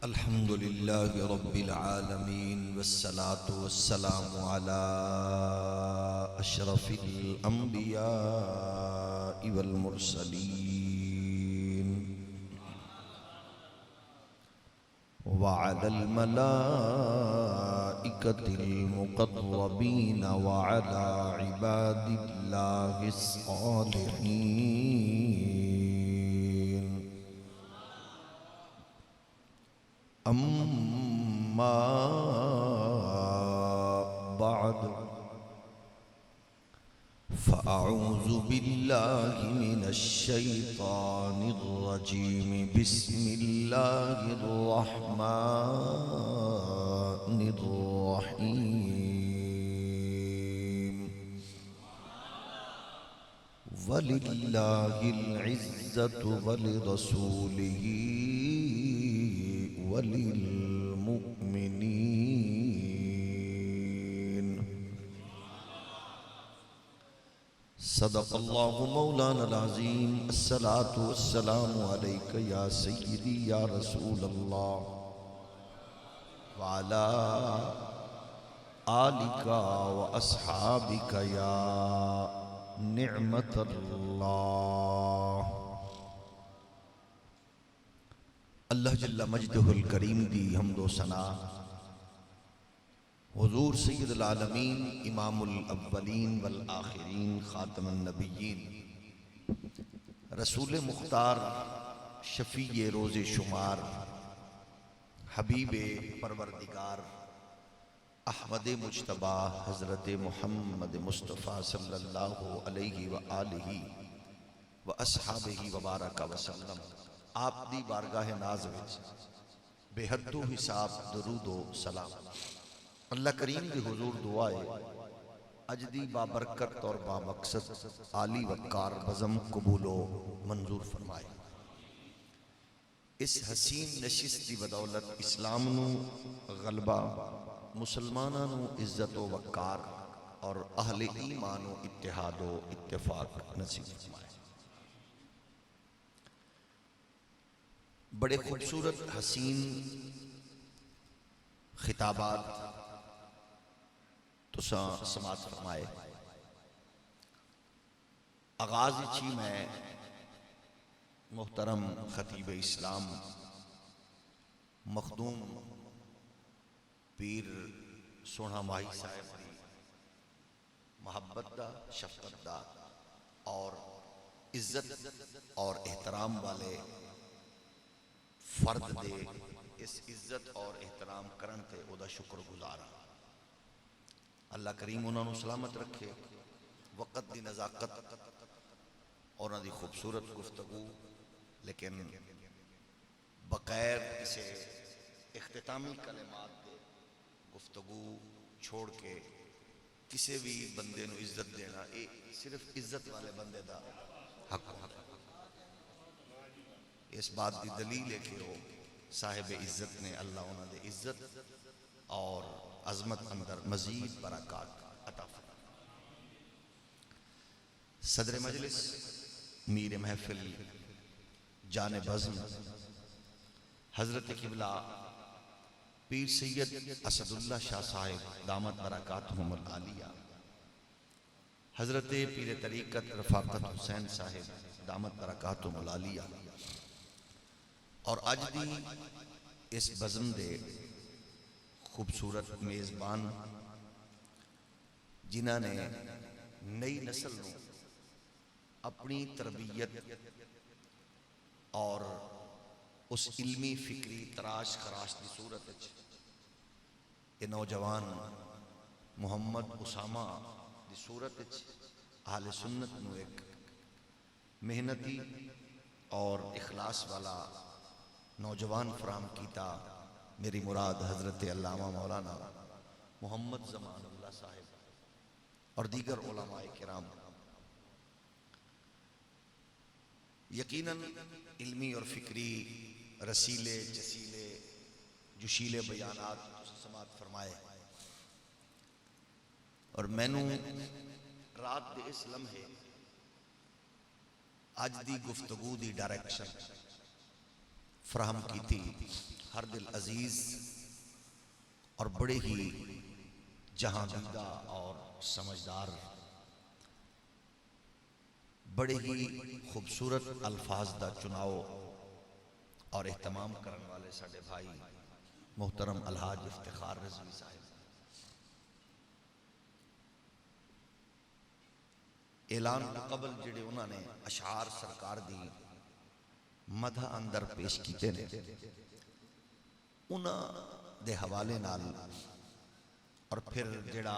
الحمد لله رب العالمين والصلاة والسلام على أشرف الأنبياء والمرسلين وعلى الملائكة المقربين وعلى عباد الله الصالحين. أما بعد فأعوذ بالله من الشيطان الرجيم. بسم الله الرحمن الرحيم. ولله العزة ولرسوله وللمؤمنين. صدق الله مولانا العظيم. الصلاة والسلام عليك يا سيدي يا رسول الله وعلى آلك وأصحابك يا نعمة الله. اللہ جل مجدہ الکریم دی حمد و ثنا حضور سید العالمین امام الاولین والآخرین خاتم النبیین رسول مختار شفیع روز شمار حبیب پروردگار احمد مجتبی حضرت محمد مصطفیٰ صلی اللہ علیہ وآلہ واصحابہ وبارک وسلم. آپ دی بارگاہ ناز وچ بے حد و حساب درود و سلام. اللہ کریم دی حضور دعائے اج دی بابرکت اور بامقصد عالی وقار بزم قبول و منظور فرمائے. اس حسین نشست دی بدولت اسلام نو غلبہ، مسلمانہ نو عزت و وقار اور اہل ایمان و اتحاد و اتفاق نصیب فرمائے. بڑے خوبصورت حسین خطابات تساں سماعت فرمائے. آغاز چی میں محترم خطیب اسلام مخدوم پیر سونا ماہی صاحب دی محبت دا، شفقت دا اور عزت اور احترام والے فرد دے اس عزت اور احترام کرن تے او دا شکر گزارا. اللہ کریم انہوں نے سلامت رکھے. وقت دی نزاکت اور انہوں دی خوبصورت گفتگو، لیکن بغیر اسے اختتامی کلمات دے گفتگو چھوڑ کے کسی بھی بندے نو عزت دینا اے صرف عزت والے بندے دا حق ہے. اس بات دی دلیل ہے کہ وہ صاحب عزت نے اللہ انہوں نے عزت اور عظمت اندر مزید برکات عطا فرمائے. صدر مجلس میر محفل جان بزم حضرت قبلہ پیر سید اسد اللہ شاہ صاحب دامت برکاتہم العالیہ، حضرت پیر طریقت رفاقت حسین صاحب دامت برکاتہم العالیہ، اور اج دی اس بزم دے خوبصورت میزبان جنہاں نے نئی نسل نو اپنی تربیت اور اس علمی فکری تراش خراش دی صورت یہ نوجوان محمد اسامہ دی صورت اہل سنت نو ایک محنتی اور اخلاص والا نوجوان فرام کیتا. میری مراد حضرت علامہ مولانا محمد زمان اللہ صاحب اور دیگر علماء کرام. یقیناً علمی اور فکری رسیلے جسیلے جشیلے بیانات سماعت فرمائے. اور میں نو رات دے اس لمحے اج دی گفتگو دی ڈائریکشن فراہم کی تھی ہر دل عزیز اور بڑے ہی جہاں دیدہ اور سمجھدار، بڑے ہی خوبصورت الفاظ دا چناؤ اور اہتمام کرنے والے ساڈے بھائی محترم الحاج افتخار رضوی صاحب، اعلان تو قبل جڑے انہوں نے اشعار سرکار دی مدح اندر پیش کیتے نے، انہاں دے حوالے نال اور پھر جڑا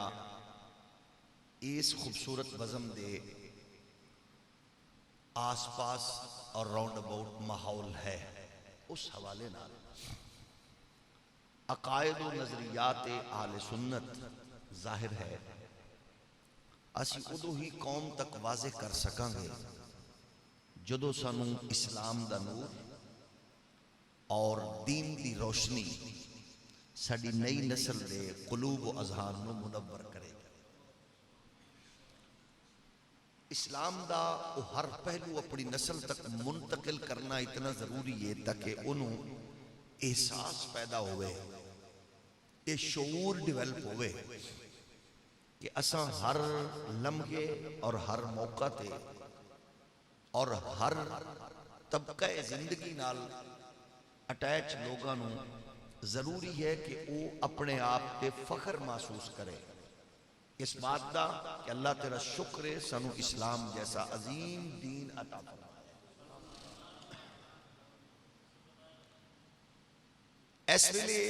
اس خوبصورت بزم دے آس پاس اور راؤنڈ اباؤٹ ماحول ہے، اس حوالے نال عقائد و نظریات اہل سنت ظاہر ہے اسی ادو ہی قوم تک واضح کر سکاں گے جدو سانو اسلام دا نور اور دین دی روشنی ساڈی نئی نسل دے قلوب و اذہان نو منور کرے گا۔ اسلام دا وہ ہر پہلو اپنی نسل تک منتقل کرنا اتنا ضروری ہے تاکہ انہوں احساس پیدا ہوئے، یہ شعور ڈیولپ ہوئے کہ اساں ہر لمحے اور ہر موقع تے اور ہر طبقہ زندگی نال اٹیچ لوگاں نو ضروری ہے کہ وہ اپنے آپ تے فخر محسوس کرے اس بات دا کہ اللہ تیرا شکر ہے سانو اسلام جیسا عظیم دین عطا فرمایا۔ اس ویلے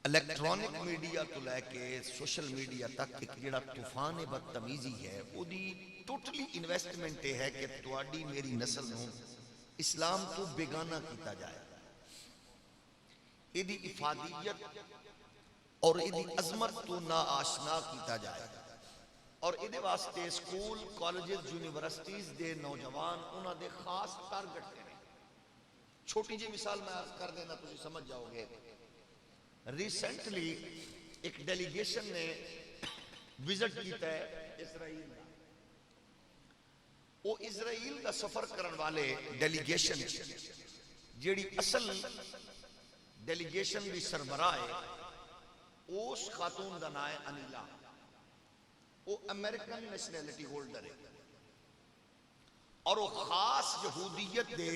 الیکٹرانک میڈیا تو لے کے سوشل میڈیا تک ایک جڑا طوفان بدتمیزی ہے وہ دی ٹوٹلی انویسٹمنٹ ہے کہ تواڈی میری نسل نو اسلام تو بیگانہ کیتا جائے، ایدی افادیت اور ایدی عظمت تو نا آشنا کیتا جائے، اور ایدے واسطے سکول کالجز یونیورسٹیز دے نوجوان انہاں دے خاص ٹارگٹ ہیں۔ چھوٹی جی مثال میں عرض کر دینا تجھے سمجھ جاؤ گے۔ ریسنٹلی ایک ڈیلیگیشن نے وزٹ کیتا ہے اسرائیل کا، وہ اسرائیل کا سفر کرن والے ڈیلیگیشن جیڑی اصل ڈیلیگیشن دی سربراہ ہے اس خاتون دا نام ہے انیلا، وہ امریکن نیشنلٹی ہولڈر ہے اور وہ خاص یہودیت دے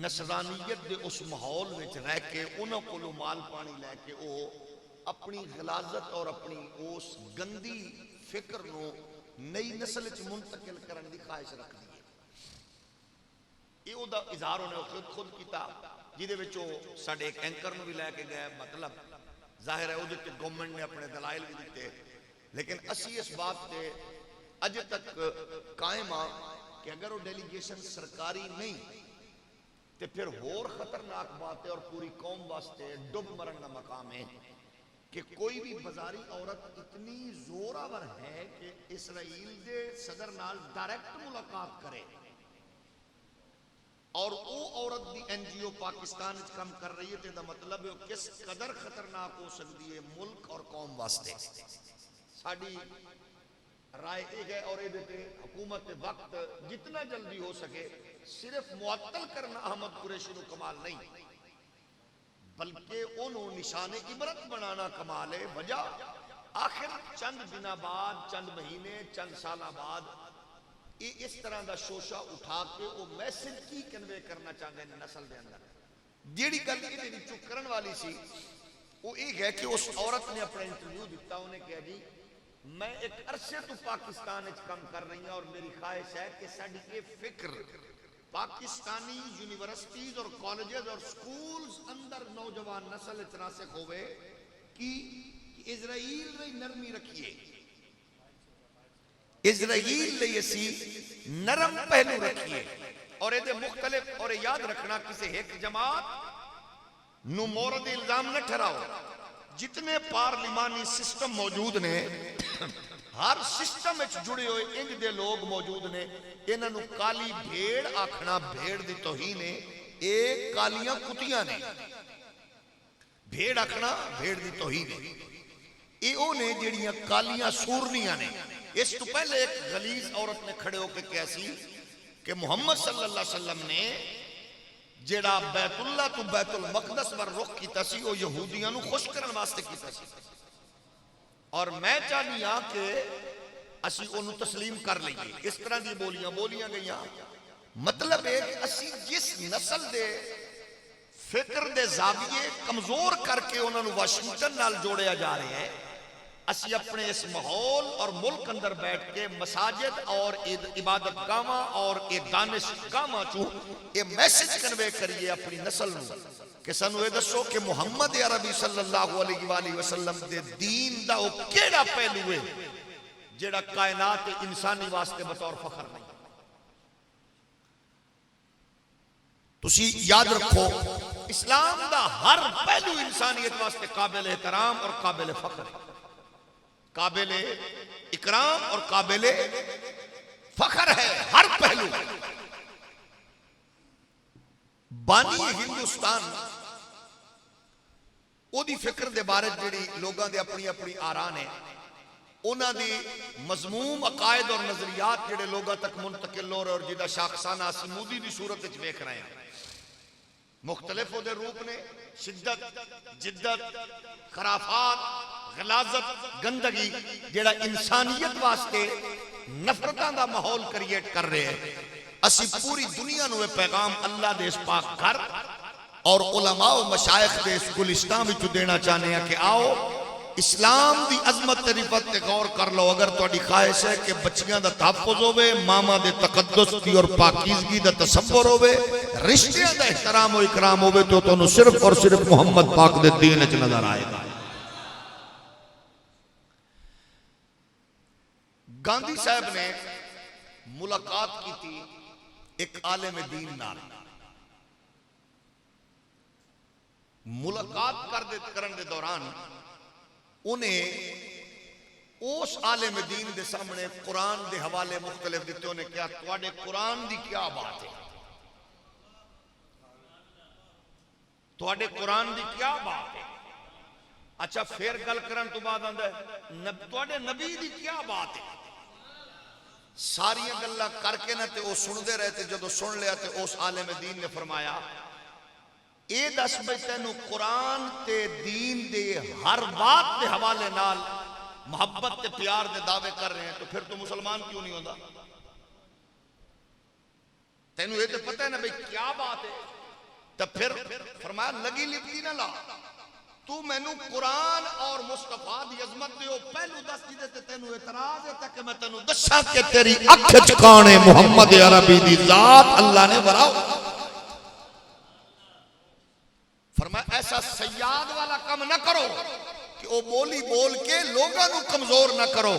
نصرانیت دے اس ماحول وچ رہ کے انہوں کو مال پانی لے کے وہ اپنی غلاظت اور اپنی اس گندی فکر نو نئی نسل وچ منتقل کرن دی خواہش رکھ دی ہے۔ یہ او دا اظہار انہیں خود کیتا جیدے وچ وہ ساڈے ایک اینکر نو بھی لے کے گئے، مطلب ظاہر ہے اودے تے گورنمنٹ نے اپنے دلائل بھی دیتے، لیکن اسی اس بات تے اج تک قائم آ کہ اگر وہ ڈیلیگیشن سرکاری نہیں تے پھر اور خطرناک بات ہے اور پوری قوم واسطے ڈب مرن کا مقام ہے کہ کوئی بھی بازاری عورت اتنی زوراور ہے کہ اسرائیل دے صدر نال ڈائریکٹ ملاقات کرے، اور وہ عورت دی این جی او پاکستان وچ کام کر رہی ہے، تے دا مطلب ہے کس قدر خطرناک ہو سکتی ہے ملک اور قوم واسطے۔ ساڈی رائے یہ ہے اور یہ حکومت وقت جتنا جلدی ہو سکے صرف معطل کرنا احمد قریشی نو کمال نہیں بلکہ انہوں نشان عبرت بنانا کمال ہے۔ وجہ آخر چند دن بعد، چند مہینے، چند سالہ بعد یہ اس طرح دا شوشہ اٹھا کے وہ میسج کی کنوے کرنا چاہتے ہیں نسل دے اندر۔ جیڑی گل یہ وچوں کرن والی سی وہ ایک ہے کہ اس عورت نے اپنا انٹرویو دیتا، انہیں کہا جی میں ایک عرصے تو پاکستان وچ کام کر رہی ہوں اور میری خواہش ہے کہ ساڈی یہ فکر پاکستانی یونیورسٹیز اور کالجز اور سکولز اندر نوجوان نسل وچ راسخ ہوئے کہ اسرائیل نے نرمی رکھیے، اسرائیل نے اسی نرم پہلو رکھیے، اور یہ مختلف اور یاد رکھنا کسی ایک جماعت نو مورد الزام نہ ٹھہراؤ، جتنے پارلیمانی سسٹم موجود نے ہر سسٹم وچ جڑے ہوئے انج دے لوگ موجود نے، انہاں نو کالی بھیڑ آکھنا بھیڑ دی توہین ہے، ایک کالیاں کتیاں نے، بھیڑ آکھنا بھیڑ دی توہین ہے، یہ او نے جڑیاں کالیاں سورنیاں نے۔ اس تو پہلے ایک غلیظ عورت نے کھڑے ہو کے کیسی کہ محمد صلی اللہ علیہ وسلم نے جیڑا بیت اللہ تو بیت المقدس ور رخ کیتا سی وہ یہودیاں نو خوش کرن واسطے کیتا سی، اور میں چاہنی ہاں کہ اسی انہوں تسلیم کر لئیے۔ اس طرح دی بولیاں گئیاں، مطلب ہے کہ اسی جس نسل دے فکر دے زاویے کمزور کر کے انہوں نے واشنگٹن نال جوڑیا جا رہے ہیں، اسی اپنے اس ماحول اور ملک اندر بیٹھ کے مساجد اور عبادت گاہاں اور دانش گاہاں چوں یہ میسج کنوے کریے اپنی نسل نو کہ سانو یہ دسو کہ محمد عربی صلی اللہ علیہ وآلہ وسلم دے دین دا وہ کیڑا پہلو ہے جیڑا کائنات انسانی واسطے بطور فخر نہیں۔ تسی یاد رکھو اسلام دا ہر پہلو انسانیت واسطے قابل احترام اور قابل فخر ہے، قابل اکرام اور قابل فخر ہے ہر پہلو۔ بانی ہندوستان او دی فکر دے بارے جڑی لوگاں دے اپنی اپنی آران ہے، انہاں دی مضموم عقائد اور نظریات جڑے لوگاں تک منتقل ہو رہے اور جدہ شاخسانہ سمودی دی صورت وچ ویکھ رہے ہیں، مختلف ہو دے روپ نے شدت، جدت، خرافات، غلاظت، گندگی جیڑا انسانیت واسطے نفرتاں دا ماحول کریٹ کر رہے ہیں۔ اسی پوری دنیا نوے پیغام اللہ دے اس پاک گھر اور علماء و مشائخ دے اس گلستان وچ دینا چاہنے ہیں کہ آؤ اسلام دی عظمت تے رفت تے غور کر لو۔ اگر تہاڈی خواہش ہے کہ بچیاں دا تحفظ ہوے، ماما دے تقدس دی اور پاکیزگی دا تصور ہوے، رشتیاں دا احترام و اکرام ہوے، تو تانوں صرف اور صرف محمد پاک دے دین وچ نظر آئے گا۔ گاندھی صاحب نے ملاقات کی تھی ایک عالم دین نال، ملاقات کرن دے دوران انہیں اس عالم دین دے سامنے قرآن دے حوالے مختلف دیتے، انہیں کیا تواڈے قرآن دی کیا بات ہے، تواڈے قرآن دی کیا بات ہے؟ اچھا پھر گل کرن تو بعد آندا ہے تواڈے نبی دی کیا بات ہے؟ ساری گلاں کر کے نہ تے او سندے رہے تے جدو سن لیا تے اس عالم دین نے فرمایا اے دس بھئی تینوں قرآن تے دین دے ہر بات دے حوالے نال محبت تے پیار دے دعوے کر رہے ہیں، تو پھر تو مسلمان کیوں نہیں ہوندا؟ تینوں یہ تے پتہ ہے نا بھئی کیا بات ہے؟ تو پھر فرمایا لگی لپٹی نہ لا، تو میں نو قرآن اور مصطفیٰ دی عظمت دیو پہلو دس جیدے تے تینوں اعتراض ہے تاکہ میں تینوں دسا کہ تیری اکھ چکانے محمد عربی دی ذات اللہ نے براؤ۔ فرمایا ایسا سیاد والا کم نہ کرو کہ وہ بولی بول کے لوگاں نو کمزور نہ کرو۔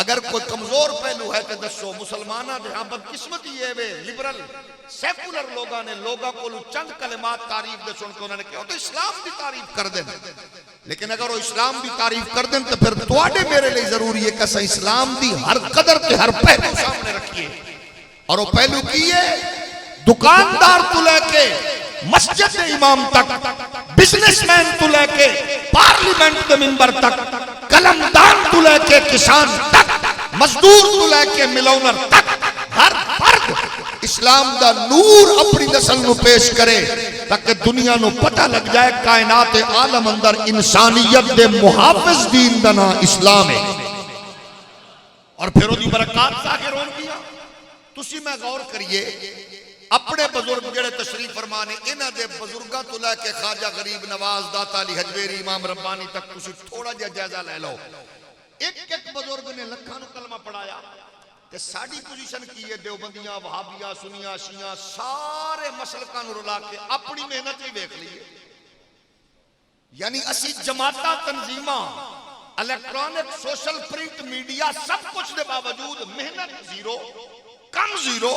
اگر کوئی کمزور پہلو ہے تو دسو، مسلمانہ دے ہاں بدقسمتی ہے وے لبرل سیکولر لوگاں نے لوگاں کو چند کلمات تعریف دے سن کے انہوں نے کہا تو اسلام دی تعریف کر دیں، لیکن اگر وہ اسلام دی تعریف کر دیں تو پھر تواڈے میرے لئے ضروری ہے کہ اسا اسلام دی ہر قدر تے ہر پہلو سامنے رکھیے، اور وہ پہلو کیے دکاندار تو لے کے مسجد امام تک، بزنس مین تو لے کے پارلیمنٹ کے منبر تک، قلمدان تو لے کے کسان تک، مزدور تو لے کے ملونر تک، ہر فرد اسلام دا نور اپنی نسل نو پیش کرے تاکہ دنیا نو پتہ لگ جائے کائنات عالم اندر انسانیت دے محافظ دین دا نام اسلام ہے، اور پھر وہ دی برکات ظاہر ہون گیا۔ تسی میں غور کریے اپنے بزرگ جڑے تشریف فرمانے انہاں دے بزرگاں تو لے کے خواجہ غریب نواز، داتا علی حجویری، امام ربانی تک تسی تھوڑا جائزہ لے لو، ایک ایک بزرگ نے لکھاں نو کلمہ پڑھایا کہ ساڑی پوزیشن کی ہے دیوبندیاں، وہابیاں، سنیاں، شیعہ سارے مسلکاں نو رلا کے اپنی محنت ہی دیکھ لیے، یعنی اسی جماعتاں تنظیماں الیکٹرانک سوشل پرنٹ میڈیا سب کچھ دے باوجود محنت زیرو، کم زیرو،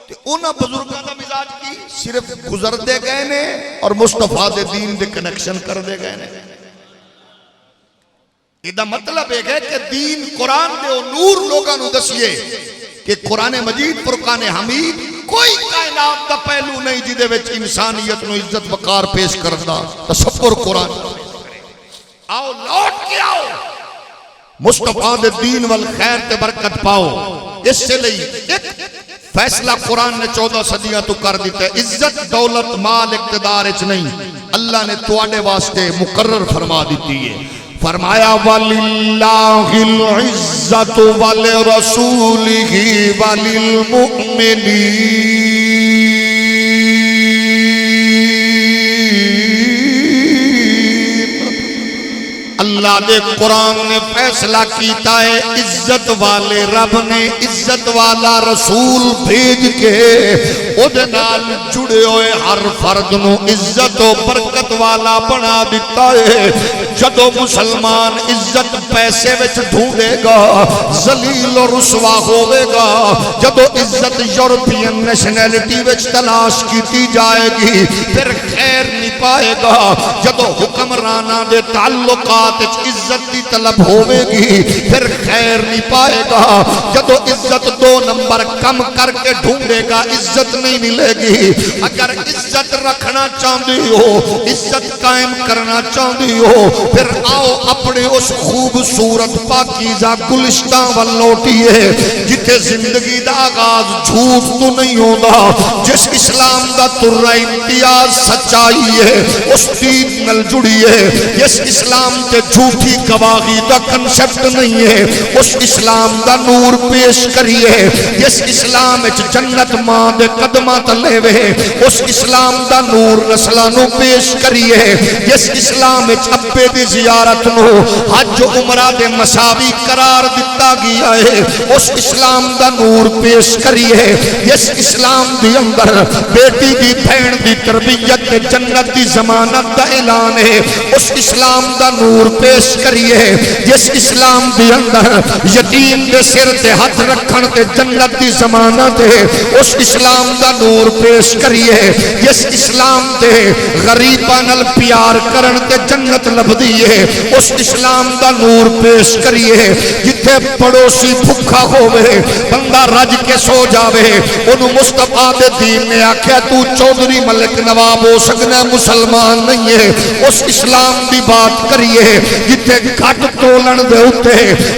تے انہاں بزرگاں دا مزاج کی صرف گزر دے گئے نے اور مصطفیٰ دے دین دے کنیکشن کر دے گئے نے۔ یہ مطلب ہے کہ دین قرآن دے و نور لوگاں نو دسیے کہ قرآن مجید فرقان حمید کوئی کائنات دا پہلو نہیں جدے وچ انسانیت نو عزت وقار پیش کردا تصور قرآن۔ آؤ لوٹ کے آؤ مصطفیٰ دے دین والخیر تے برکت پاؤ۔ اس سے لئی ایک فیصلہ قرآن نے 14 صدیاں تو کر دیتا ہے، عزت دولت مال اقتدار اچ نہیں، اللہ نے تواڈے واسطے مقرر فرما دیتی ہے، فرمایا وَلِلَّهِ الْعِزَّةُ وَلِرَسُولِهِ وَلِلْمُؤْمِنِينَ۔ اللہ نے قرآن نے فیصلہ کیتا ہے، عزت والے رب نے عزت والا رسول بھیج کے اودے نال جڑے ہوئے ہر فرد نو عزت و برکت والا بنا دیتا ہے۔ جدو مسلمان عزت پیسے وچ ڈھونڈے گا ذلیل و رسوا ہوئے گا، جدو عزت یورپین نیشنلٹی وچ تلاش کیتی جائے گی پھر خیر نہیں پائے گا، جدو حکمرانہ دے تعلقات عزت دی طلب ہوئے گی پھر خیر نہیں پائے گا، جدو عزت 2 نمبر کم کر کے ڈھونڈے گا عزت نہیں ملے گی۔ اگر عزت رکھنا چاہتی ہو، عزت قائم کرنا چاہتی ہو، پھر آؤ اپنے اس خوبصورت پاکیزہ گلشتہ واللوٹیے جتے زندگی دا آغاز جھوٹ تو نہیں ہوگا، جس اسلام دا ترہ امتیاز سچائی ہے اس دین نل جڑی ہے، جس اسلام تے جھوٹی گواہی دا کنسپٹ نہیں ہے اس اسلام دا نور پیش کریے، جس اسلام اچ جنت ماں دے قدمہ تلے وے اس اسلام دا نور رسلانو پیش کریے، جس اسلام اچ ابے دی زیارت نو حج و عمرہ دے مساوی قرار دیتا گیا ہے اس اسلام دا نور پیش کریے، جس اسلام دی اندر بیٹی دی بہن دی تربیت دے جنت دی ضمانت دا اعلان ہے اس اسلام دا نور پیش کریے، جس اسلام دی اندر یتیم دے سر تے ہاتھ رکھن تے جنت دی ضمانت ہے اس اسلام دا نور پیش کریے، جس اسلام دے غریباں نال پیار کرن تے جنت لبدی ہے اس اسلام دا نور پیش کریے، جتھے پڑوسی بھکھا ہوئے بندہ رج کے سو جاوے انہوں مصطفیٰ دے دین نے آکھیا تو چودھری ملک نواب ہو سکنا مسلمان نہیں ہے اس اسلام دی بات کریے، جتھے گھٹ تولن دے ہوتے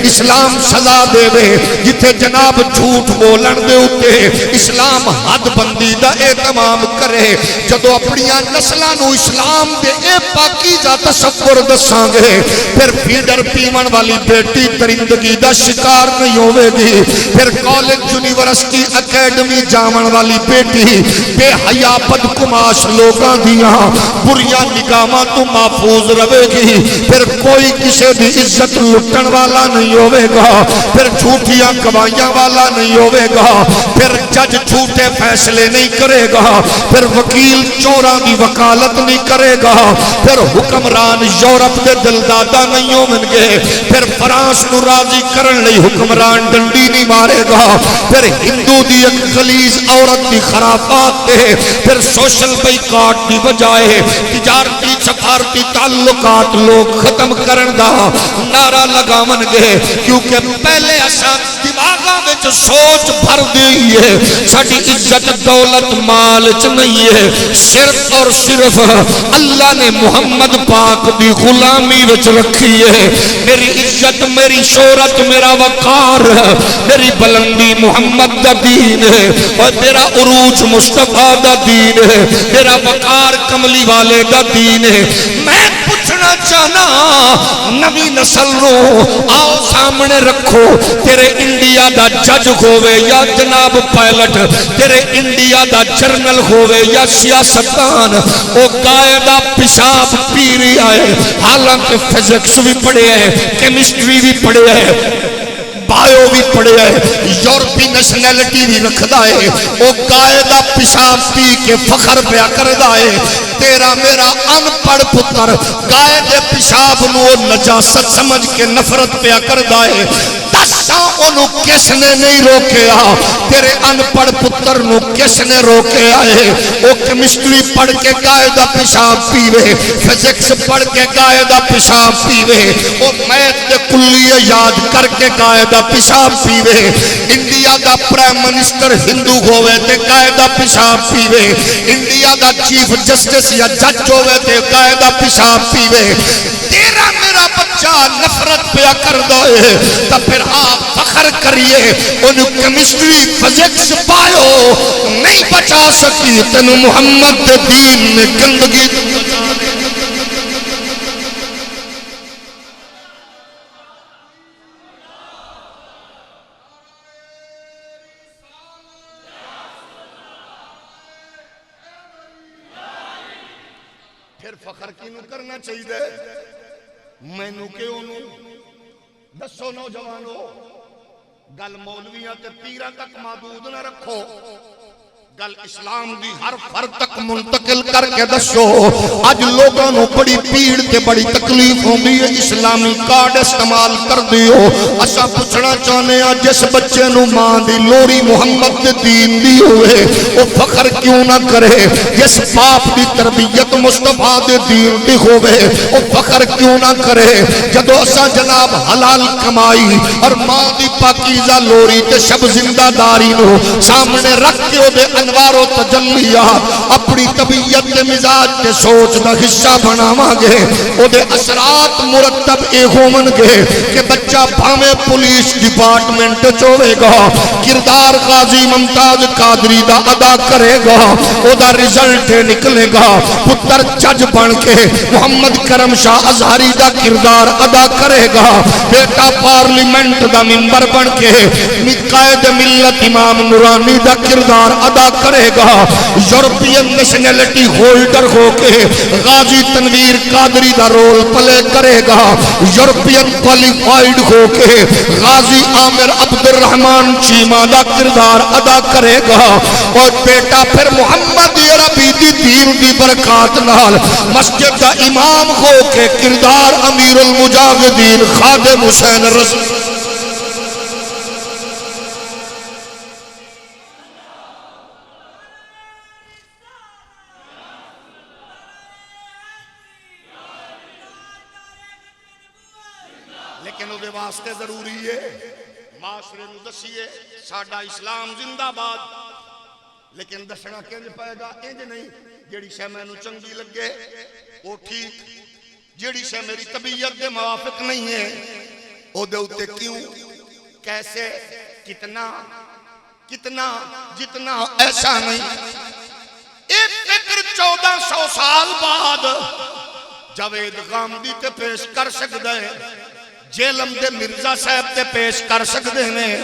اسلام سزا دے وے، جتھے جناب جھوٹ بولن دے ہوتے اسلام حد بندی دا اہتمام کرے، جدو اپنیاں نسلانو اسلام دے اے پاکیزہ تصور دساں گے پھر فیڈر پیمن والی بیٹی درندگی دا شکار نہیں ہوئے گی، پھر کالج یونیورسٹی اکیڈمی جامن والی بیٹی بے حیا بدکماش لوگاں دیاں بریاں نگاہاں تو محفوظ رہے گی، پھر کوئی کسی دی عزت لٹن والا نہیں ہوئے گا، پھر جھوٹیاں گواہیاں والا نہیں ہوئے گا، پھر جج جھوٹے فیصلے نہیں کرے گا، پھر وکیل چوراں دی وکالت نہیں کرے گا، پھر حکمران یورپ دے دلدادہ نہیں ہومن گے، پھر فرانس نو راضی کرن لئی حکمران ڈنڈی نہیں مارے گا، پھر ہندو دی ایک غلیظ عورت دی خرافات دے پھر سوشل بائیکاٹ دی بجائے تجارتی سفارتی تعلقات لوگ ختم کرن دا نعرہ لگامن گے، کیونکہ پہلے اساں دماغاں وچ سوچ بھر دی ہے ساڈی عزت دولت مال چ نہیں ہے، صرف اور صرف اللہ نے محمد پاک دی غلامی وچ رکھی ہے، میری عزت میری شہرت میرا وقار میری بلندی محمد دا دین ہے اور میرا عروج مصطفیٰ دا دین ہے، میرا وقار کملی والے دا دین ہے۔ میں پوچھنا چاہنا نوی نسل رو آؤ سامنے رکھو تیرے انڈیا دا جج ہوئے یا جناب پائلٹ، تیرے انڈیا دا جرنل ہوئے یا سیاستان او قائدہ پیشاب پیری آئے، حالانکہ فزکس بھی پڑھے ہیں کیمسٹری بھی پڑھے ہیں بایو بھی پڑھے ہے یورپی نیشنلٹی بھی رکھدا ہے، او قائدہ پیشاب پی کے فخر پیا کردا ہے، تیرا میرا ان پڑھ پتر قائدہ پیشاب نو نجاست سمجھ کے نفرت پیا کردا ہے، دساں انہوں کس نے نہیں روکیا، تیرے ان پڑھ پتر نو کس نے روکیا ہے، او کیمسٹری پڑھ کے قائدہ پیشاب پیوے، فزکس پڑھ کے قائدہ پیشاب پیوے، او میتھ دے کلیے یاد کر کے قائدہ پیشاب پیوے، انڈیا دا پرائم منسٹر ہندو ہوئے تے قائدہ پیشاب پیوے، انڈیا دا چیف جسٹس یا جج ہوئے تے قائدہ پیشاب پیوے، تیرا میرا بچہ نفرت پیا کر دے تو پھر آپ فخر کریے انہوں کیمسٹری فزکس پائیو نہیں بچا سکی تینوں محمد دے دین نے گندگی بچا دے. پھر فخر کینوں کرنا چاہیے مینوں کیوں نوں دسو نوجوانو گل مولویاں تے پیراں تک محدود نہ رکھو گل اسلام دی ہر فرد تک منتقل کر کے دسو. اج لوگاں نوں بڑی پیڑ تے بڑی تکلیف ہوندی ہے اسلامی کارڈ استعمال کر دیو. اساں پوچھنا چاہنے ہاں جس بچے نوں ماں دی لوڑی محمد دے دین دی ہوئے او فخر کیوں نہ کرے؟ جس باپ دی تربیت مصطفیٰ دے دین دی ہوئے او فخر کیوں نہ کرے؟ جدو اساں جناب حلال کمائی اور ماں دی پاکیزہ لوڑی تے شب زندہ داری نو سامنے رکھ کے او دے انوار و تجلیات اپنی طبیعت کے مزاج کے سوچ دا حصہ بناواں گے او دے اثرات مرتب اے ہون گے کہ بچہ بھاویں پولیس ڈپارٹمنٹ چوے گا کردار غازی ممتاز قادری دا ادا کرے گا او دا رزلٹ نکلے گا پتر جج بن کے محمد کرم شاہ ازہری دا کردار ادا کرے گا بیٹا پارلیمنٹ دا ممبر بن کے قائد ملت امام نورانی دا کردار ادا کرے گا یورپین نیشنلٹی ہولڈر ہو کے غازی Tanveer Qadri the role play کرے گا یورپین کوالیفائیڈ ہو کے غازی عامر عبد الرحمن چیمہ دا کردار ادا کرے گا اور بیٹا پھر محمد عربی دی دین دی برکات نال مسجد دا امام ہو کے کردار امیر المجاہدین خادم حسین رسول لیکن وہ واسطے ضروری ہے معاشرے نو دسیے ساڈا اسلام زندہ باد لیکن دسنا کنج پائے گا انج نہیں جیڑی شے مینوں چنگی لگے وہ ٹھیک جیڑی شے میری طبیعت دے موافق نہیں ہے او دے اوتے کیوں کیسے کتنا جتنا ایسا نہیں. ایک فکر 1400 سال بعد جاوید غامدی تے پیش کر سکدا ہے جیلم دے مرزا صاحب تے پیش کر سکتے ہیں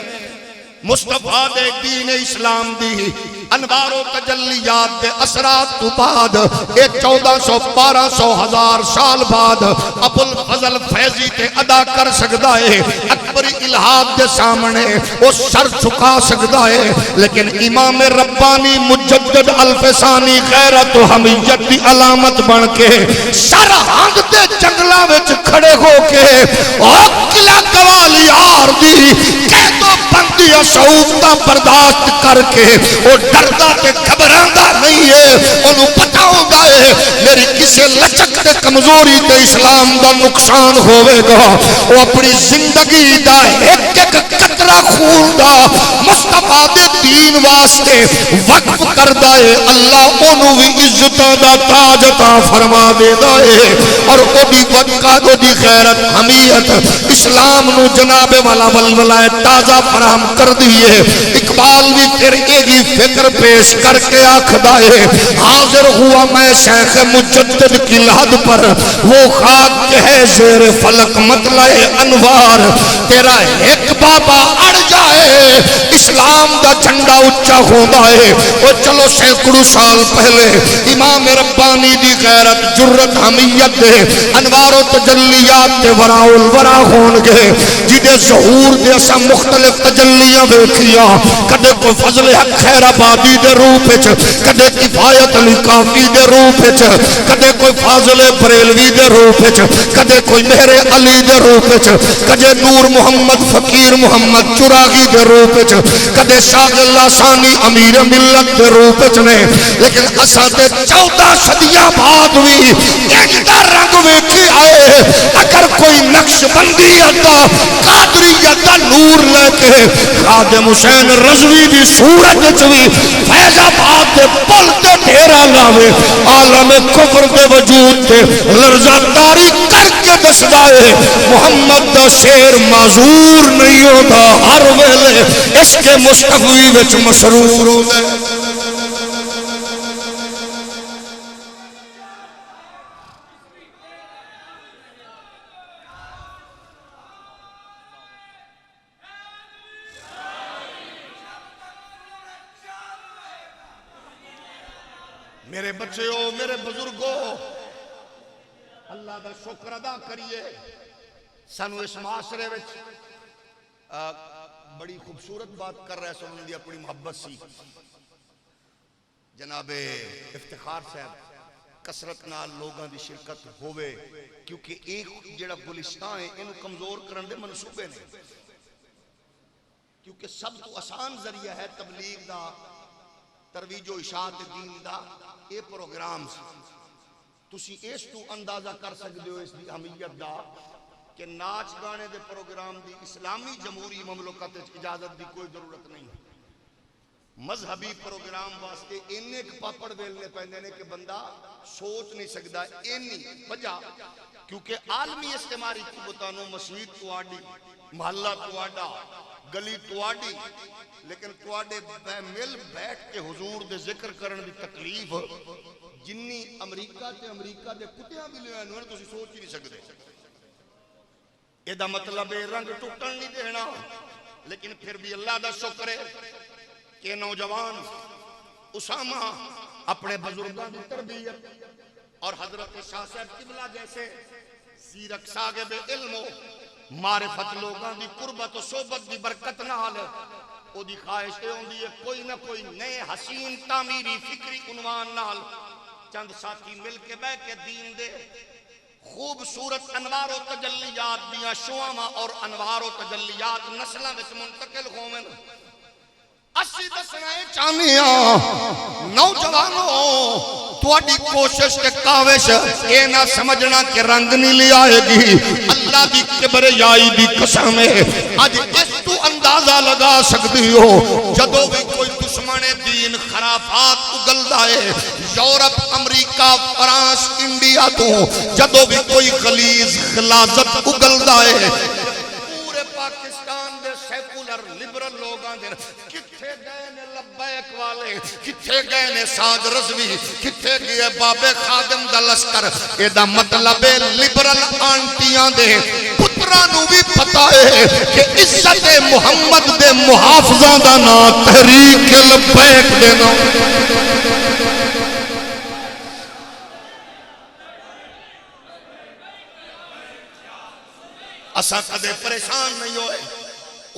مصطفیٰ دے دین اسلام دی انوار و تجلیات دے اثرات تو بعد ایک 1400 1200 ہزار سال بعد ابو الفضل فیضی تے ادا کر سکتا ہے اکبری الہاد دے سامنے وہ سر چھکا سکتا ہے لیکن امام ربانی مجدد الفسانی غیرت و حمیت دی علامت بن کے سرحد دے جنگلہ وچ کھڑے ہو کے قلعہ گوالیار دی قید و بندی شعوبتا برداشت کر کے وہ ڈردہ تے گھبراندہ نہیں ہے انہوں پتہ ہوتا ہے میری کسے لچک تے کمزوری تے اسلام دا نقصان ہوئے گا وہ اپنی زندگی دا ایک قطرہ خون دا مصطفیٰ دے دین واسطے وقف کر دائے اللہ انہوں بھی عزتہ دا تاج عطا فرما دے دائے اور وہ بھی وقت وہ دی غیرت حمیت اسلام نو جناب والا ولولائے تازہ فراہم کر دیئے. اقبال بھی پھر ایگی فکر پیش کر کے آکھدا ہے حاضر ہوا میں شیخ مجدد کی لحد پر وہ خاک ہے زیر فلک مطلع انوار تیرا ایک بابا اڑ جائے اسلام دا جھنڈا اچھا ہوتا ہے. وہ چلو سینکڑوں سال پہلے امام ربانی دی غیرت جرت حمیت دے انوار و تجلیات دے وراء الورا ہون گے جدے ظہور دے اسا مختلف تجلیاں ویکھیاں کدے کوئی فضل حق خیر آبادی دے روپ وچ کدے کفایت علی کافی دے روپ وچ کدے کوئی فاضل بریلوی دے روپ وچ کدے کوئی مہر علی دے روپ وچ کدے نور محمد فقیر محمد چراغی دے روپ وچ کدے شاہ اللہ ثانی امیر ملت دے روپ وچ نے لیکن اساں تے 14 صدیاں بعد بھی ایکتا رنگ ویکھی آئے. اگر کوئی نقش بندیت دا قادریت دا نور لے کے خادم حسین رضوی دی صورت چوی فیض آباد دے پل تے ڈھیرا لاوے عالم کفر دے وجود تے لرزہ داری کر کے دسدا ہے محمد دا شیر معذور نہیں ہوتا، ہر ویلے عشق مصطفی وچ مسرور ہوندا ہے۔ میرے بچیوں، میرے بزرگوں، اللہ دا شکر ادا کریے، سانو اس معاشرے وچ بڑی خوبصورت بات کر رہا ہے، سنن دی اپنی محبت سی جناب افتخار صاحب کثرت نال لوگاں دی شرکت ہوئے، کیونکہ ایک جڑا گلستان ہے انہوں کمزور کرن دے منصوبے نے، کیونکہ سب تو آسان ذریعہ ہے تبلیغ دا، ترویج و اشاعت دین دا اے پروگرام تسی اس تو اندازہ کر سکتے ہو اس دی اہمیت دا کہ ناچ گانے دے پروگرام دی اسلامی جمہوری مملکت اجازت دی کوئی ضرورت نہیں، مذہبی پروگرام واسطے انہیں ایک پاپڑ ویلنے پہنے نے کہ بندہ سوچ نہیں سکتا، انہیں وجہ کیونکہ عالمی استعماری قوتانوں مسجد تو آڈی، محلہ تو آڈا، گلی تو آڈی، لیکن تواڈے مل بیٹھ کے حضور دے ذکر کرن دی تکلیف جنی امریکہ دے کتیاں بھی لے آنو تسی سوچ ہی نہیں سکتے۔ یہ دا مطلب رنگ ٹوٹن نہیں دینا، لیکن پھر بھی اللہ دا شکر ہے کہ نوجوان اسامہ اپنے بزرگوں کی تربیت اور حضرت شاہ صاحب قبلہ جیسے سیرک صاحب علم و معرفت لوگاں دی قربت و صحبت دی برکت نال او دی خواہش ہوندی ہے کوئی نہ کوئی نئے حسین تعمیری فکری عنوان نال چند ساتھی مل کے بہ کے دین دے خوبصورت انوار و تجلیات دیاں شعاواں اور انوار و تجلیات نسلاں وچ منتقل ہوویں۔ اسی دسنا چاہیے نوجوانوں تواڈی کوشش تے کاوش اے نہ سمجھنا کہ رنگ نہیں لے آئے گی، اللہ دی کبریائی دی قسم ہے اج اس تو اندازہ لگا سکتی ہو جدوں بھی کوئی دشمن دین خرافات اگلدا ہے یورپ امریکہ فرانس انڈیا تو جدوں بھی کوئی غلیظ غلاظت اگلدا ہے پورے پاکستان دے سیکولر لبرل لوگاں دے کتھے گئے نے لبیک والے، کتھے گئے نے ساج رضوی، کتھے گئے بابے خادم دا لشکر۔ اے دا مطلب ہے لبرل آنٹیاں دے پترانو بھی پتا ہے کہ عزت محمد دے محافظاں دا نا تحریک لبیک دینا۔ اساں کدے پریشان نہیں ہوئے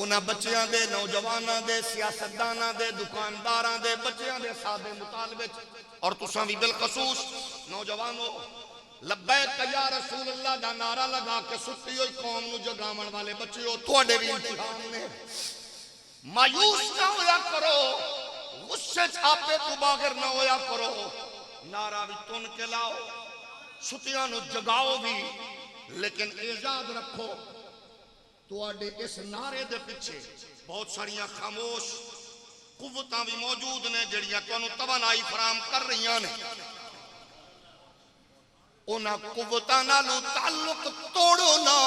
انہاں بچیاں دے، نوجواناں دے، سیاستداناں دے، دکانداراں دے، بچیاں دے سادے مطالبے اور تساں بھی بالخصوص نوجوانوں لبیک یا رسول اللہ دا نعرہ لگا کے ستی ہوئی قوم نو جگامن والے بچیوں تواڈے بھی امتحان نے مایوس نہ ہویا کرو، غصے چھاپے تو باغر نہ ہویا کرو، نعرہ بھی تن کے لاؤ، ستیاں نو جگاؤ بھی، لیکن اعزاز رکھو تواڈے اس نعرے دے پیچھے بہت ساریاں خاموش قوتاں بھی موجود نے جڑیاں تانوں توانائی فراہم کر رہیاں نے، انہاں قوتاں نالوں تعلق توڑو نہ۔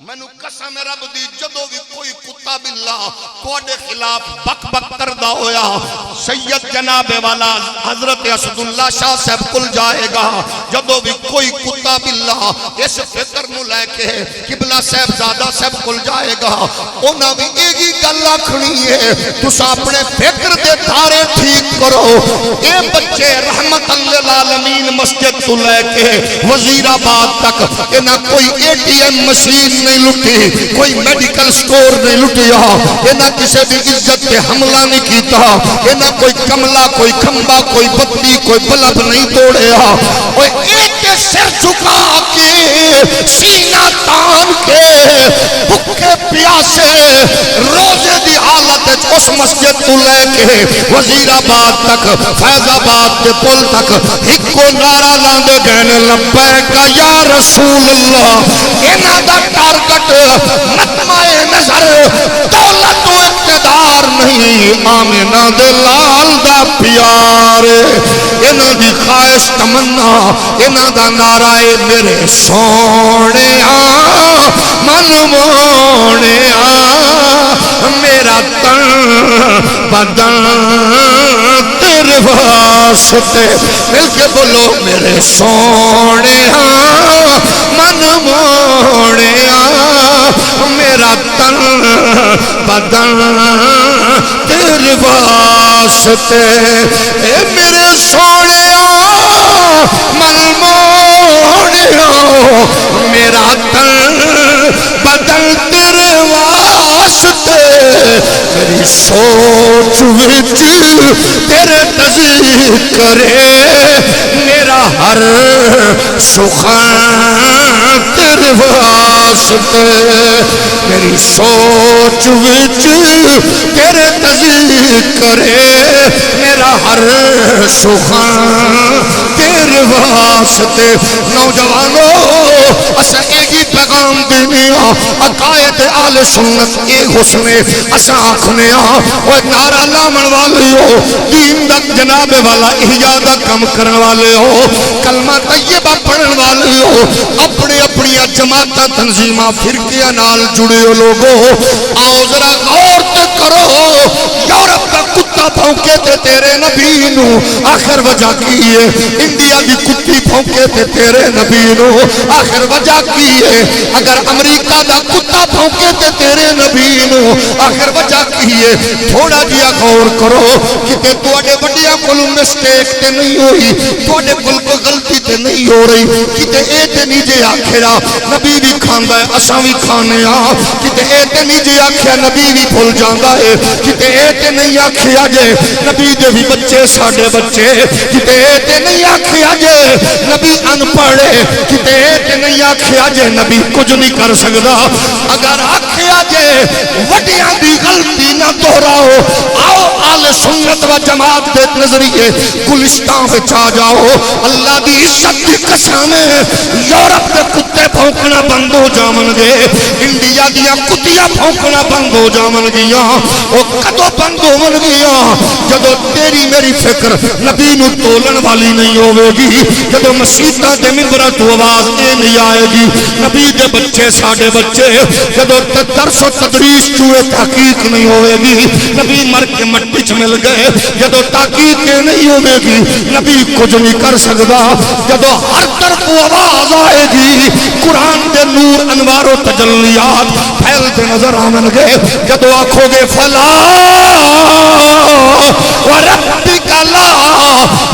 مینوں قسم رب دی جدوں بھی کوئی کتا بلا تواڈے خلاف بک بک کردا ہویا سید جناب والا حضرت اسد اللہ شاہ صاحب کل جائے گا، جدوں بھی کوئی کتا بلا اس فکر نو لے کے قبلہ صاحب زادہ صاحب کل جائے گا انہاں بھی ایک ہی گل آکھنی ہے تساں اپنے فکر دے دھارے ٹھیک کرو۔ اے بچے رحمت للعالمین مسجد تو لے کے وزیر آباد تک انہاں کوئی ATM مشین نہیں لٹی، کوئی میڈیکل سٹور نہیں لٹیا، انہاں کسے بھی عزت پہ حملہ نہیں کیتا، انہاں کوئی کملہ، کوئی کھمبا، کوئی بتی، کوئی بلب نہیں توڑیا، اور ایک سر جھکا کے سینہ تان کے بھوکے پیاسے روزے دی حالت اس مسجد کو لے کے وزیر آباد تک فیض آباد کے پل تک ایک کو نعرہ لاندے گئے لبیک یا رسول اللہ۔ انہاں دا ٹارگٹ مطمع نظر دولت و اقتدار نہیں آمنہ دے لال دا پیار انہاں دی خواہش تمنا انہاں دا نعرہ میرے سونے من مونے میرا تن بدن تیرے واسطے مل کے بولو میرے سونے من مونے میرا تن بدن تیرے واسطے اے میرے سونے من مونے میرا تن بدن تیرے واسطے میری سوچ وچ تیرے تذکرے میرا ہر سخن تیرے واسطے میری سوچ وچ تیرے تذکرے میرا ہر سخن تیرے واسطے نوجوانوں اسا ایک ہی پیغام دینے عقائد آل سنت اے حسن اسا آکھنے وہ نعرہ لامن والے ہو دین دا جناب والا احیاء دا کم کرن والے ہو کلمہ طیبہ پڑھن والے ہو اپنے اپنی جماعتہ تنظیمہ فرقیہ نال جڑے ہو لوگو آؤ ذرا غور تے کرو یورپ کا کتا پھونکے تے تیرے نبی نو آخر وجہ کی ہے انڈیا دی کتی پھونکے تے تیرے نبی نو آخر وجہ کی ہے اگر امریکہ دا کتا پھونکے تے تیرے نبی نو آخر وجہ کی ہے تھوڑا جیا غور کرو کہ توڑے بڑیا کلو مسٹیک تے نہیں ہوئی توڑے کل کو غلطی تے نہیں ہو رہی کہ اے تے نیجے آکھرا نبی بھی کھاندہ ہے اساں بھی کھانے کہ اے تے نیجے آکھیا نبی بھی بھول جاندہ ہے کہ اے تے نہیں آکھیا جے نبی دے بھی بچے ساڑھے بچے کہ اے تے نہیں آکھیا جے نبی ان پڑھے کہ اے تے نہیں آکھیا جے نبی کچھ نہیں کر سکدا اگر آکھیا جے وڈیاں دی غلطی نہ دہراؤ آؤ آل سنت و جماعت دے نظریے گلستان وچ آ جاؤ اللہ دی عزت دی قسم یورپ دے کتے بھونکنا بند ہو جاون گے انڈیا دیا کتیاں بھونکنا بند ہو جاون گیاں او کدو بند ہون گیاں جدو تیری میری فکر نبی نو تولن والی نہیں ہوے گی جدو مسیحتاں دے ممبراں تو آواز اے نہیں آئے گی نبی دے بچے ساڈے بچے جدو درس و تدریس چوئے تحقیق نہیں ہوئے گی نبی مر کے مٹی چ مل گئے جدو تحقیق نہیں ہوئے گی نبی کچھ نہیں کر سکدا جدو ہر طرف آواز آئے گی قرآن دے نور انوار و تجلیات پھیلتے نظر آمن گے جدو آکھو گے فلا وربک لا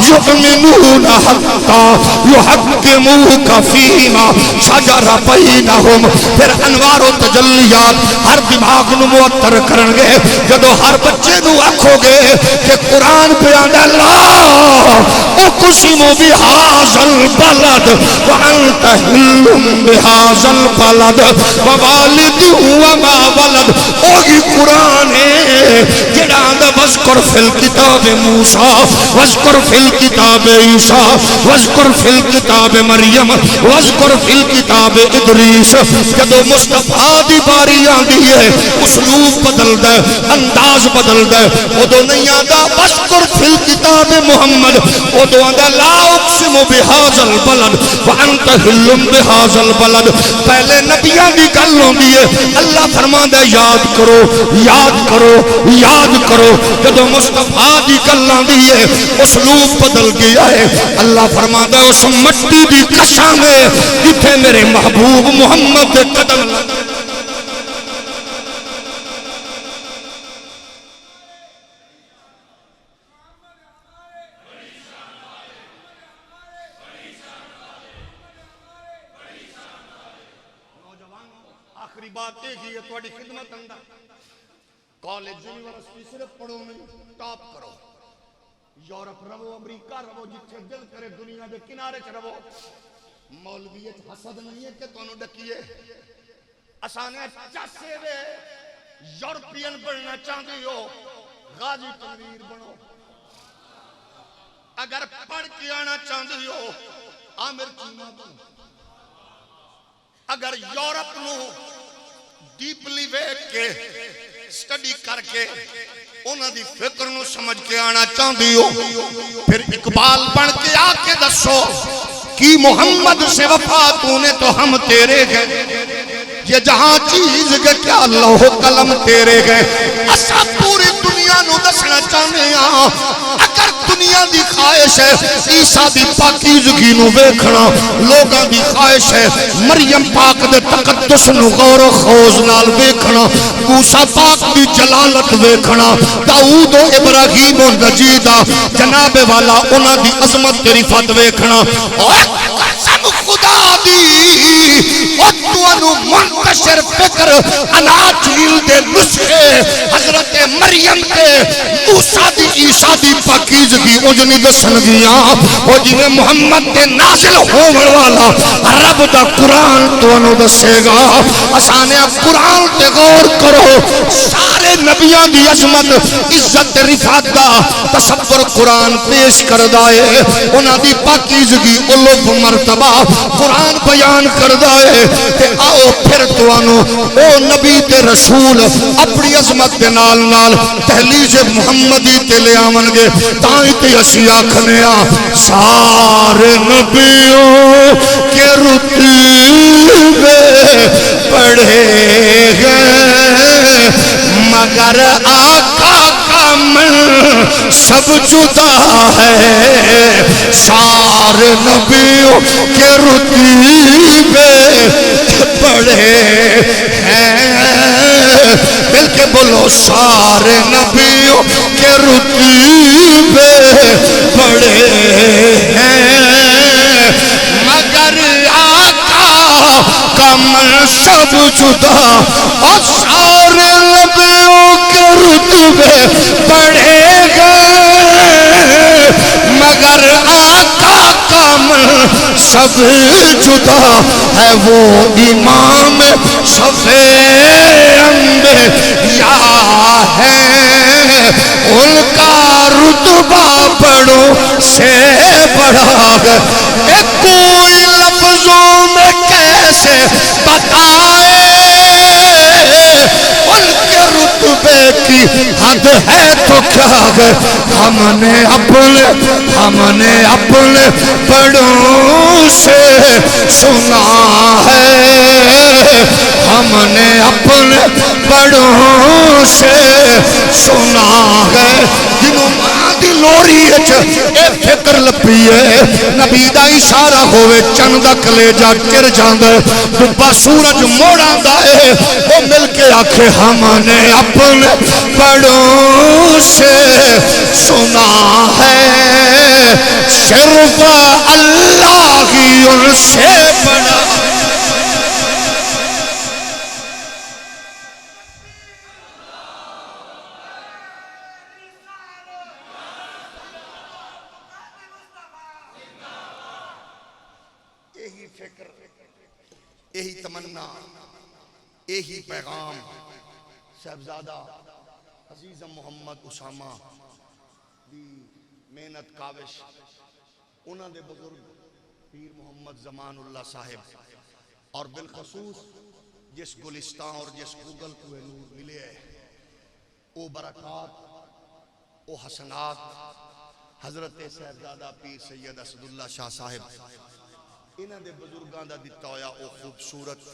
یؤمنون حتی یحکموک فیما شجر بینہم پھر انوار و تجلیات ہر دماغ نو معطر کرن گے جدو ہر بچے نو آکھو گے کہ قرآن بیان اللہ اقسم بہذا البلد وانت حل بہذا البلد ووالد وما ولد اوہی قرآن ہے جڑا دا وذکر فی الکتاب موسیٰ وذکر فی الکتاب عیسیٰ وذکر فی الکتاب مریم وذکر فی الکتاب ادریس جدو مصطفیٰ دی باری آندی ہے اسلوب بدل دے انداز بدل دے ادو نہیں آدھا وذکر فی الکتاب محمد ادو آدھا لا اقسم بہذا البلد وانت حل بہذا البلد پہلے نبیان دی گل ہوندی ہے اللہ فرماندا یاد کرو یاد کرو یاد کرو جدو مصطفیٰ دی گل آندی ہے اسلوب بدل گیا ہے اللہ فرماندا اس مٹی دی قسم ہے جتھے میرے محبوب محمد دے قدم لگے آخری بات ایک ہی ہے تھوڑی خدمت اندر کالج یونیورسٹی صرف پڑھو نہیں ٹاپ کرو یورپ رو امریکہ رو جتھے دل کرے دنیا دے کنارے چ رو مولویت حسد نہیں ہے کہ تانوں ڈکیے اسانے چاسے وے یورپین بننا چاہتے ہو غازی تنویر بنو اگر پڑھ کے آنا چاہتے ہو عامر چیمہ بنو اگر یورپ نو ڈیپلی ویک کے سٹڈی کر کے انہاں دی فکر نو سمجھ کے آنا چاہندی ہو پھر اقبال بن کے آ کے دسو کہ محمد سے وفا تو نے تو ہم تیرے گئے یہ جہاں چیز کے کیا لوح قلم تیرے گئے اسا پوری دنیا نو دسنا چاہنے ہاں اگر دنیا دی خواہش ہے عیسیٰ دی پاکیزگی نو ویکھنا لوگاں دی خواہش ہے مریم پاک دے تقدس نو غور و خوض نال ویکھنا موسیٰ پاک دی جلالت ویکھنا داؤد و ابراہیم و نجیدہ جناب والا انہاں دی عظمت تیری فت ویکھنا اور قسم خدا دی اور تو انو منتشر فکر اناجیل دے نسخے حضرت مریم تے موسیٰ دی عیسیٰ دی پاکیزگی اجنی دسن گیا او جی محمد تے نازل ہومن والا رب دا قرآن تو انو دسے گا اسانے قرآن تے غور کرو سارے نبیان دی عظمت عزت رفعت دا تصور قرآن پیش کردائے انہاں دی پاکیزگی علو مرتبہ قرآن بیان کردائے تے آؤ پھر تو انو او نبی تے رسول اپنی عظمت دے نال نال تحلیج محمدی تے لے آمن گے تائیں تے اسی آکھنے سارے نبیوں کے رتبے پڑھے گئے مگر آقا کا من سب جدا ہے سارے نبیوں کے رتبے پڑھے ہیں مل کے بولو سارے نبیوں کے رتبے پڑھے ہیں مگر آقا کا منصب جدا اور سارے نبیوں کے رتبے پڑھے گئے مگر آقا کا منصب جدا ہے وہ امام صفِ انبیاء ہے ان کا رتبہ بڑوں سے بڑا ہے کوئی لفظوں میں کیسے بتائے ان کے رتبے کی حد ہے تو کیا ہے ہم نے اپنے بڑوں سے سنا ہے ہم نے اپنے بڑوں سے سنا ہے جنہوں ماں دی لوری اے فکر لپی ہے نبی دا اشارہ ہوئے چند دا کلیجہ گر جاندے دبا سورج موڑا دائے وہ مل کے آکھے ہم نے اپنے بڑوں سے سنا ہے صرف اللہ ہی ان سے بڑا یہی فکر یہی تمنا یہی پیغام صاحبزادہ عزیزم محمد اسامہ دی محنت کاوش انہاں دے بزرگ پیر محمد زمان اللہ صاحب اور بالخصوص جس گلستان اور جس گوگل کو نور ملے ہے او برکات او حسنات حضرت صاحبزادہ پیر سید اسد اللہ شاہ صاحب انہاں دے بزرگاں دا دتا ہویا او خوبصورت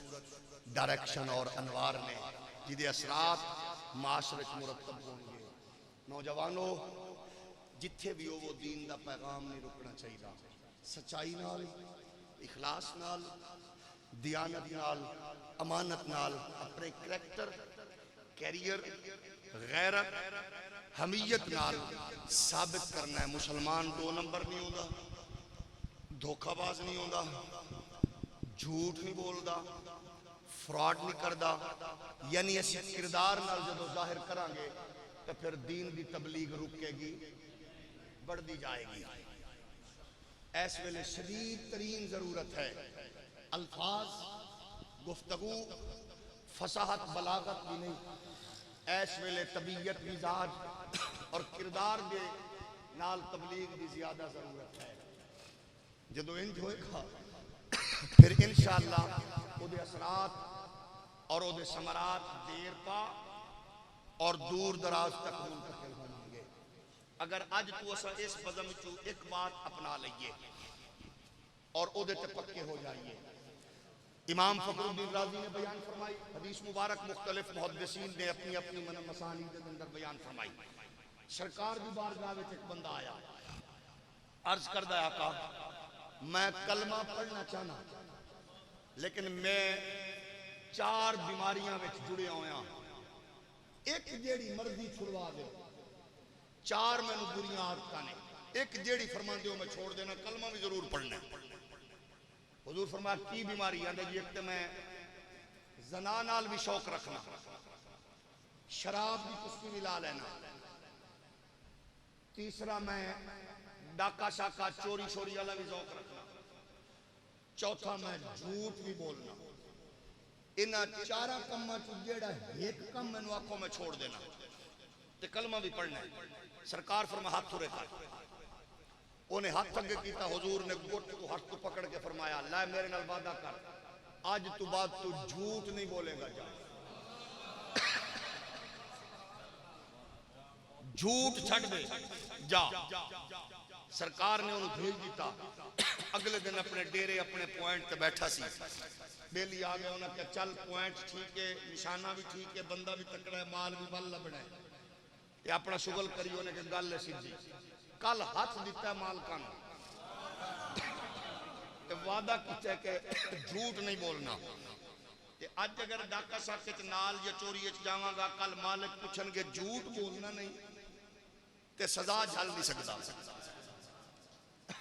ڈائریکشن اور انوار نے جدے اثرات معاشرت مرتب ہوں گے نوجوانوں جتھے بھی ہو وہ دین دا پیغام نہیں رکنا چاہیے سچائی نال اخلاص نال دیانت نال امانت نال اپنے کریکٹر کیریئر غیرت حمیت نال ثابت کرنا ہے مسلمان دو نمبر نہیں ہوتا دھوکہ باز نہیں ہوتا جھوٹ نہیں بولدا فراڈ نہیں کردا یعنی اسی کردار نال جدو ظاہر کرانگے تو پھر دین دی تبلیغ رکے گی بڑھ دی جائے گی ایس ویلے شدید ترین ضرورت ہے الفاظ گفتگو فصاحت بلاغت بھی نہیں ایس ویلے طبیعت مزاج اور کردار دے نال تبلیغ دی زیادہ ضرورت ہے جدو انج ہوئے گا پھر انشاءاللہ او دے اثرات اور او دے ثمرات دیر پا اور دور دراز تک منتقل ہوں گے. اگر اج تو اسا اس بزم چو ایک بات اپنا لئیے اور او دے تے پکے ہو جائیے. امام فخر الدین رازی نے بیان فرمائی, حدیث مبارک مختلف محدثین نے اپنی اپنی مسانی کے اندر بیان فرمائی. سرکار دی بارگاہ وچ ایک بندہ آیا, عرض کردہ ہے آقا میں کلمہ پڑھنا چاہنا لیکن میں 4 بیماریاں وچ جڑے ہویا, ایک جیڑی مرضی چھڑوا دے, 4 میں نو بریاں عادتاں نے, ایک جیڑی فرمان دیو میں چھوڑ دینا, کلمہ بھی ضرور پڑھنا ہے. حضور فرمایا کی بیماری آندے جی؟ ایک تے میں زنا نال بھی شوق رکھنا, شراب بھی چسکی بھی لا لینا, تیسرا میں ڈاکا شاکا چوری شوری والا بھی ذوق رکھنا, چوتھا میں جھوٹ بھی بولنا. انہاں 4 کماں چ جیڑا ایک کم میں نو آکھو میں چھوڑ دینا تے کلمہ بھی پڑھنا ہے. سرکار فرمایا ہاتھ تھرے کر. انہیں ہاتھ اگے کیتا, حضور نے گھٹ تو ہاتھ تو پکڑ کے فرمایا اللہ میرے نال وعدہ کر آج تو بعد تو جھوٹ نہیں بولے گا, جا جھوٹ چھڑ دے جا. سرکار نے انہوں بھیج دیتا. اگلے دن اپنے ڈیرے اپنے پوائنٹ تے بیٹھا سی, بیلی آ گیا, انہوں نے کہا چل پوائنٹ ٹھیک ہے, نشانہ بھی ٹھیک ہے, بندہ بھی تکڑا ہے, مال بھی بل لبنا ہے, یہ اپنا شغل کری. انہیں کہ گل ہے سیدھی, کل ہاتھ دیتا ہے مالکاں وعدہ کیتا ہے کہ جھوٹ نہیں بولنا. اج اگر ڈاکا شاکے نال یا چوری جاواں گا, کل مالک پوچھن گے جھوٹ بولنا نہیں تے سزا جھل نہیں سکتا,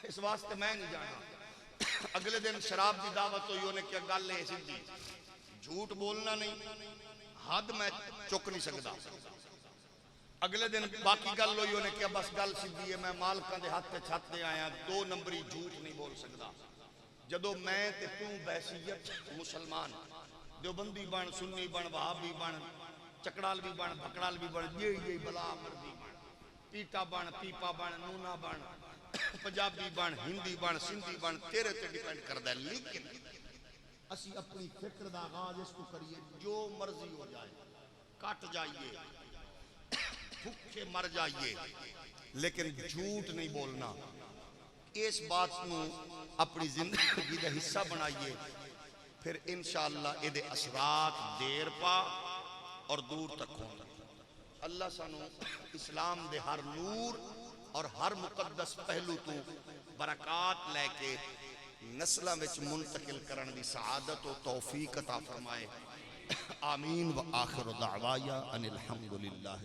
اس واسطے میں نہیں جانا. اگلے دن شراب دی دعوت ہوئی, انہیں کیا گل ہے سیدھی, جھوٹ بولنا نہیں, حد میں چک نہیں سکتا. اگلے دن باقی گل ہوئی, انہیں کیا بس گل سیدھی ہے, میں مالکاں دے ہاتھ تے چھت دے آیا, 2 نمبری جھوٹ نہیں بول سکتا. جدو میں تے توں بحثیت مسلمان دیوبندی بن, سنی بن, وہابی بن, چکڑال بھی بن, بھکڑال بھی بن, یہ بلا مردی بن, پیٹا بن, پیپا بن, نونا بن, پنجابی بن, ہندی بن, سندھی بن, تیرے تے ڈیپینڈ کردا ہے. لیکن اسی اپنی فکر دا آغاز اس کو کریے, جو مرضی ہو جائے, کٹ جائیے, بھوکے مر جائیے, لیکن جھوٹ نہیں بولنا. اس بات نو اپنی زندگی دا حصہ بنائیے, پھر انشاءاللہ ادھے اثرات دیر پا اور دور تک ہوں. اللہ سانو اسلام دے ہر نور اور ہر مقدس پہلو تو برکات لے کے نسلہ وچ منتقل کرن دی سعادت و توفیق عطا فرمائے. آمین. و آخر دعوایا ان الحمدللہ.